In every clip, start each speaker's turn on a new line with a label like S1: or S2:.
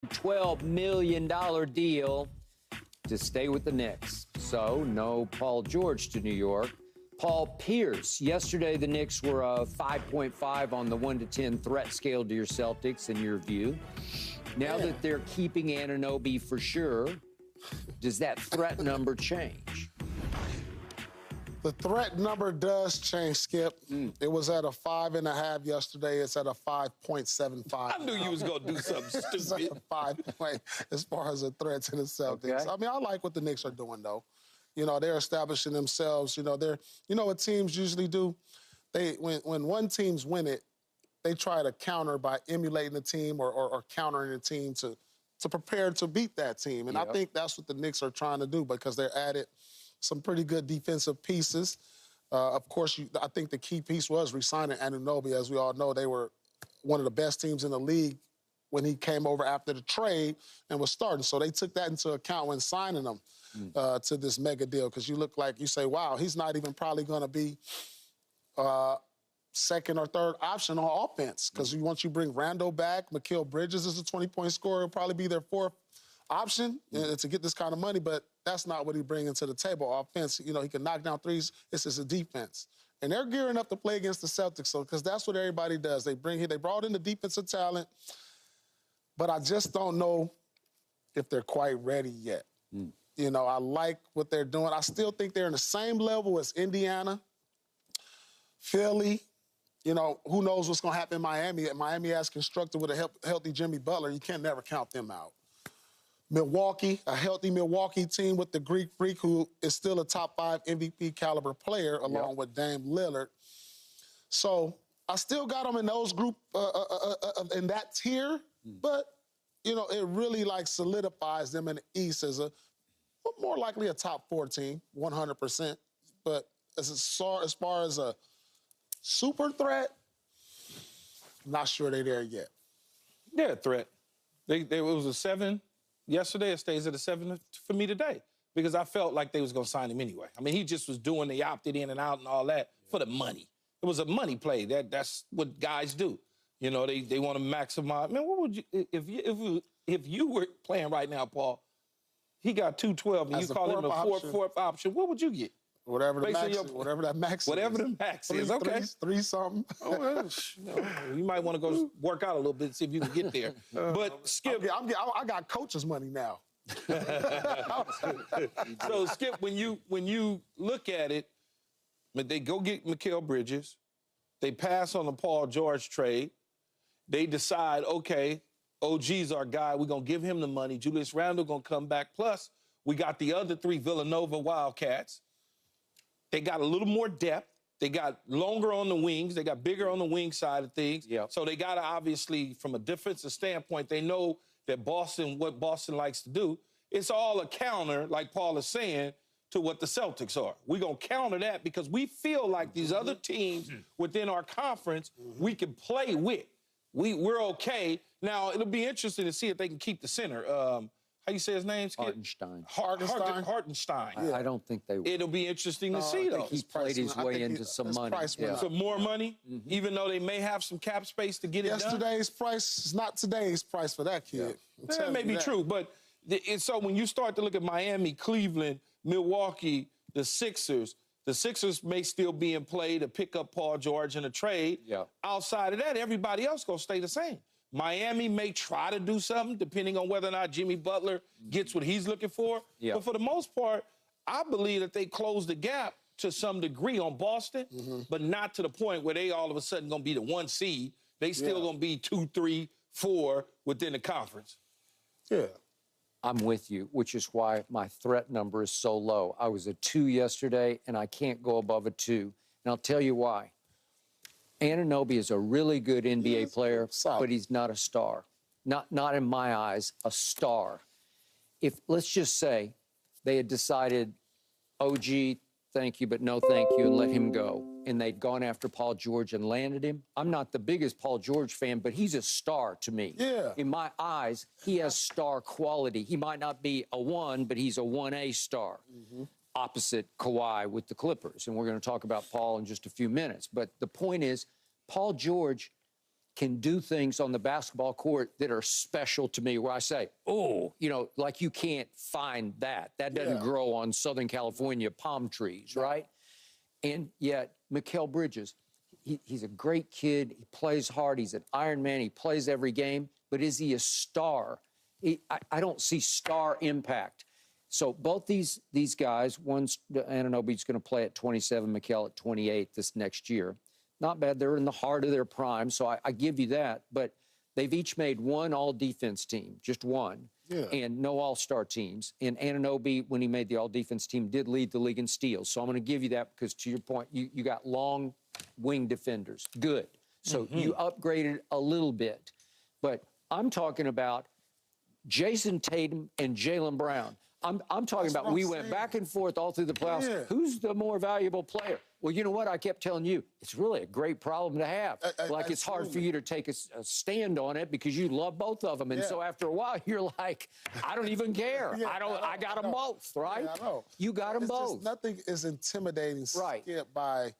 S1: $12 million deal to stay with the Knicks. So, no Paul George to New York. Paul Pierce. Yesterday, the Knicks were 5.5 on the 1 to 10 threat scale to your Celtics, in your view. Now that they're keeping Anunoby for sure, does that threat number change?
S2: The threat number does change, Skip. It was at a 5.5 yesterday. It's at a 5.75.
S3: I knew you was going to do something stupid.
S2: It's at a 5 point as far as a threat to the Celtics.
S1: Okay.
S2: I mean, I like what the Knicks are doing, though. You know, they're establishing themselves. You know, what teams usually do? When one team's win it, they try to counter by emulating the team or countering the team to prepare to beat that team. And I think that's what the Knicks are trying to do because they're added some pretty good defensive pieces. Of course, I think the key piece was re-signing Anunoby. As we all know, they were one of the best teams in the league when he came over after the trade and was starting. So they took that into account when signing him to this mega deal because you say, wow, he's not even probably going to be second or third option on offense because once you bring Randle back, Mikal Bridges is a 20-point scorer, he'll probably be their fourth option to get this kind of money, but that's not what he's bringing to the table. Offense, you know, he can knock down threes. This is a defense. And they're gearing up to play against the Celtics, so because that's what everybody does. They brought in the defensive talent, but I just don't know if they're quite ready yet. You know, I like what they're doing. I still think they're in the same level as Indiana, Philly. You know, who knows what's going to happen in Miami. Miami has constructed with a healthy Jimmy Butler. You can never count them out. Milwaukee, a healthy Milwaukee team with the Greek Freak, who is still a top 5 MVP caliber player, along with Dame Lillard. So I still got them in those group, in that tier, but, you know, it really, solidifies them in the East as more likely a top 4 team, 100%. But as far as a super threat, I'm not sure they're there yet.
S3: They're a threat. It was a 7 yesterday. It stays at a 7 for me today because I felt like they was going to sign him anyway. I mean, he just was doing the opted in and out and all that for the money. It was a money play. That's what guys do. You know, they want to maximize. Man, what would you if you were playing right now, Paul? He got 212 and you call him a fourth option. What would you get?
S2: Whatever the max is. Whatever that max is.
S3: Whatever the max is, okay.
S2: Three something.
S3: Oh, well, you might want to go work out a little bit and see if you can get there. But, Skip...
S2: I got coach's money now.
S3: So, Skip, when you look at it, they go get Mikal Bridges. They pass on the Paul George trade. They decide, okay, OG's our guy. We're going to give him the money. Julius Randle going to come back. Plus, we got the other 3 Villanova Wildcats. They got a little more depth. They got longer on the wings. They got bigger on the wing side of things.
S1: Yep.
S3: So they got to, obviously, from a defensive standpoint, they know that what Boston likes to do. It's all a counter, like Paul is saying, to what the Celtics are. We're going to counter that because we feel like these other teams within our conference we can play with. We're okay. Now, it'll be interesting to see if they can keep the center. How you say his name, Skip?
S1: Hartenstein. I don't think they will.
S3: It'll be interesting to see, though.
S1: He played his way into some money.
S3: Some more money, even though they may have some cap space to get it done.
S2: Yesterday's price is not today's price for that kid.
S3: Yeah. That may be true, but so when you start to look at Miami, Cleveland, Milwaukee, the Sixers may still be in play to pick up Paul George in a trade.
S1: Yeah.
S3: Outside of that, everybody else going to stay the same. Miami may try to do something, depending on whether or not Jimmy Butler gets what he's looking for.
S1: Yeah.
S3: But for the most part, I believe that they closed the gap to some degree on Boston, but not to the point where they all of a sudden going to be the 1 seed. They still going to be 2, 3, 4 within the conference.
S2: Yeah.
S1: I'm with you, which is why my threat number is so low. I was a 2 yesterday, and I can't go above a 2. And I'll tell you why. Anunoby is a really good NBA player, but he's not a star. Not in my eyes, a star. If, let's just say, they had decided, OG, thank you, but no thank you, and let him go, and they'd gone after Paul George and landed him. I'm not the biggest Paul George fan, but he's a star to me.
S2: Yeah.
S1: In my eyes, he has star quality. He might not be a 1, but he's a 1A star. Opposite Kawhi with the Clippers. And we're going to talk about Paul in just a few minutes. But the point is, Paul George can do things on the basketball court that are special to me, where I say, oh, you know, like you can't find that. That doesn't grow on Southern California palm trees, right? And yet, Mikal Bridges, he's a great kid. He plays hard. He's an Iron Man. He plays every game. But is he a star? I don't see star impact. So both these guys, Anunoby's going to play at 27, Mikal at 28 this next year. Not bad. They're in the heart of their prime, so I give you that. But they've each made one all-defense team, just one, and no all-star teams. And Anunoby, when he made the all-defense team, did lead the league in steals. So I'm going to give you that because, to your point, you got long wing defenders. Good. So you upgraded a little bit. But I'm talking about Jason Tatum and Jaylen Brown. I'm talking about we went back and forth all through the playoffs. Yeah. Who's the more valuable player? Well, you know what? I kept telling you, it's really a great problem to have. It's hard for you to take a stand on it because you love both of them. And so after a while, you're like, I don't even care. I got them both, right?
S2: Yeah, I know.
S1: You got them both.
S2: Just, nothing is intimidating, Skip, by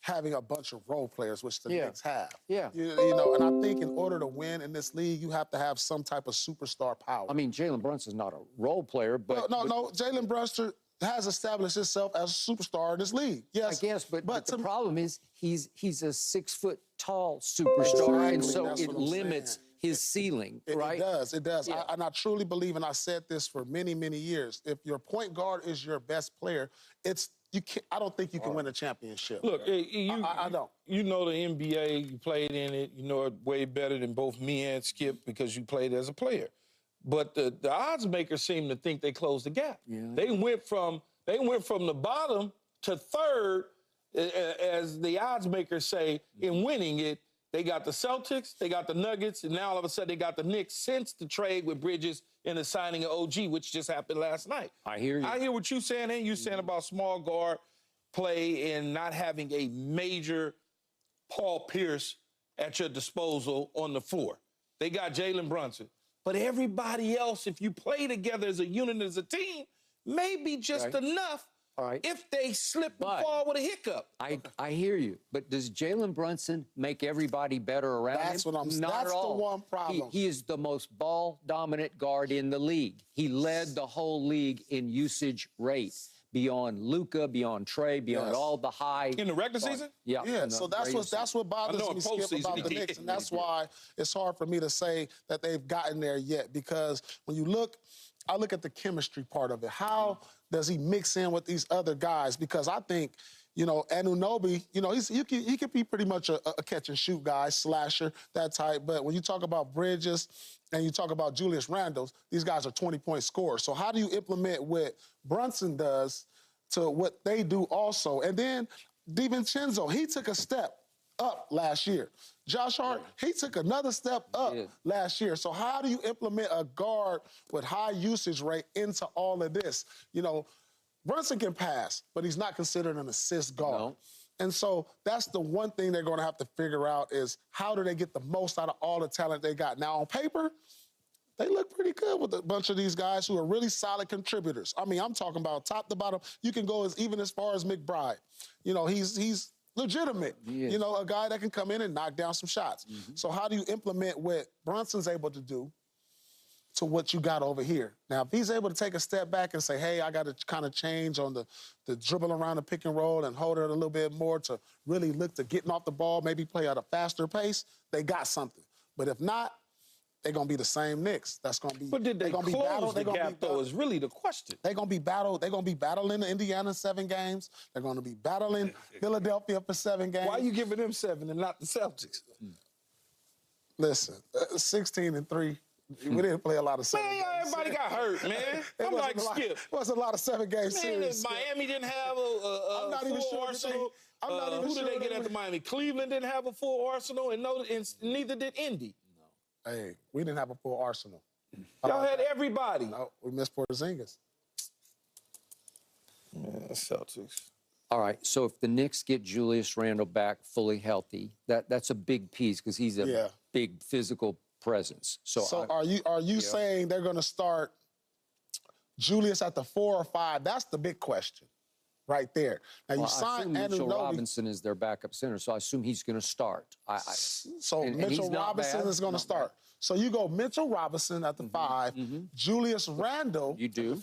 S2: having a bunch of role players, which the Knicks have. You know, and I think in order to win in this league, you have to have some type of superstar power.
S1: I mean, Jalen Brunson's not a role player, but...
S2: No. Jalen Brunson has established himself as a superstar in this league. Yes.
S1: I guess, but the problem is he's a 6-foot-tall superstar, and so it limits his ceiling, right?
S2: It does. Yeah. And I truly believe, and I said this for many, many years, if your point guard is your best player, I don't think you can win a championship.
S3: Look,
S2: I don't.
S3: You know the NBA, you played in it, you know it way better than both me and Skip because you played as a player. But the odds makers seem to think they closed the gap. Yeah. They went from the bottom to third, as the odds makers say, in winning it. They got the Celtics, they got the Nuggets, and now all of a sudden they got the Knicks since the trade with Bridges and the signing of OG, which just happened last night.
S1: I hear you.
S3: I hear what you're saying, and you're saying about small guard play and not having a major Paul Pierce at your disposal on the floor. They got Jalen Brunson. But everybody else, if you play together as a unit, as a team, may be just enough if they slip and fall with a hiccup.
S1: I hear you. But does Jalen Brunson make everybody better around him?
S2: That's what I'm saying.
S1: Not
S2: That's
S1: at all.
S2: the one problem.
S1: He is the most ball-dominant guard in the league. He led the whole league in usage rate. Beyond Luka, beyond Trey, beyond all the high...
S3: In the regular season?
S2: Yeah, so that's what bothers me, Skip, about the Knicks, and that's why it's hard for me to say that they've gotten there yet, because when you look, I look at the chemistry part of it. How does he mix in with these other guys? Because I think, you know, Anunoby, you know, he could be pretty much a catch-and-shoot guy, slasher, that type, but when you talk about Bridges and you talk about Julius Randle, these guys are 20-point scorers. So how do you implement what Brunson does to what they do also? And then DiVincenzo, he took a step up last year. Josh Hart, he took another step up last year. So how do you implement a guard with high usage rate into all of this? You know, Brunson can pass, but he's not considered an assist guard. No. And so that's the one thing they're going to have to figure out is how do they get the most out of all the talent they got. Now, on paper, they look pretty good with a bunch of these guys who are really solid contributors. I mean, I'm talking about top to bottom. You can go even as far as McBride. You know, he's legitimate. You know, a guy that can come in and knock down some shots. So how do you implement what Brunson's able to do to what you got over here? Now, if he's able to take a step back and say, hey, I got to kind of change on the dribble around the pick and roll and hold it a little bit more to really look to getting off the ball, maybe play at a faster pace, they got something. But if not, they're going to be the same Knicks. That's going to be...
S3: But did they close the gap, though, is really the question.
S2: They're going to be battling Indiana 7 games. They're going to be battling Philadelphia for 7 games.
S3: Why are you giving them 7 and not the Celtics?
S2: Listen, 16-3. We didn't play a lot of 7 games.
S3: Everybody got hurt, man. I'm like Skip.
S2: It wasn't a lot of 7-game series.
S3: Miami didn't have a full arsenal. Who did they get at the Miami? Cleveland didn't have a full arsenal, and neither did Indy.
S2: Hey, we didn't have a full arsenal.
S3: Y'all had everybody.
S2: No, we missed Porzingis.
S3: Man, Celtics.
S1: All right, so if the Knicks get Julius Randle back fully healthy, that's a big piece because he's a big physical presence. So
S2: are you saying they're going to start Julius at the 4 or 5? That's the big question. right there. Now, you
S1: Well, I
S2: sign
S1: assume Mitchell
S2: Anunoby.
S1: Robinson is their backup center, so I assume he's going to start.
S2: So
S1: and
S2: Mitchell
S1: he's not
S2: Robinson
S1: bad,
S2: is going to
S1: not
S2: start. So you go Mitchell Robinson at the 5, Julius Randle
S1: You do.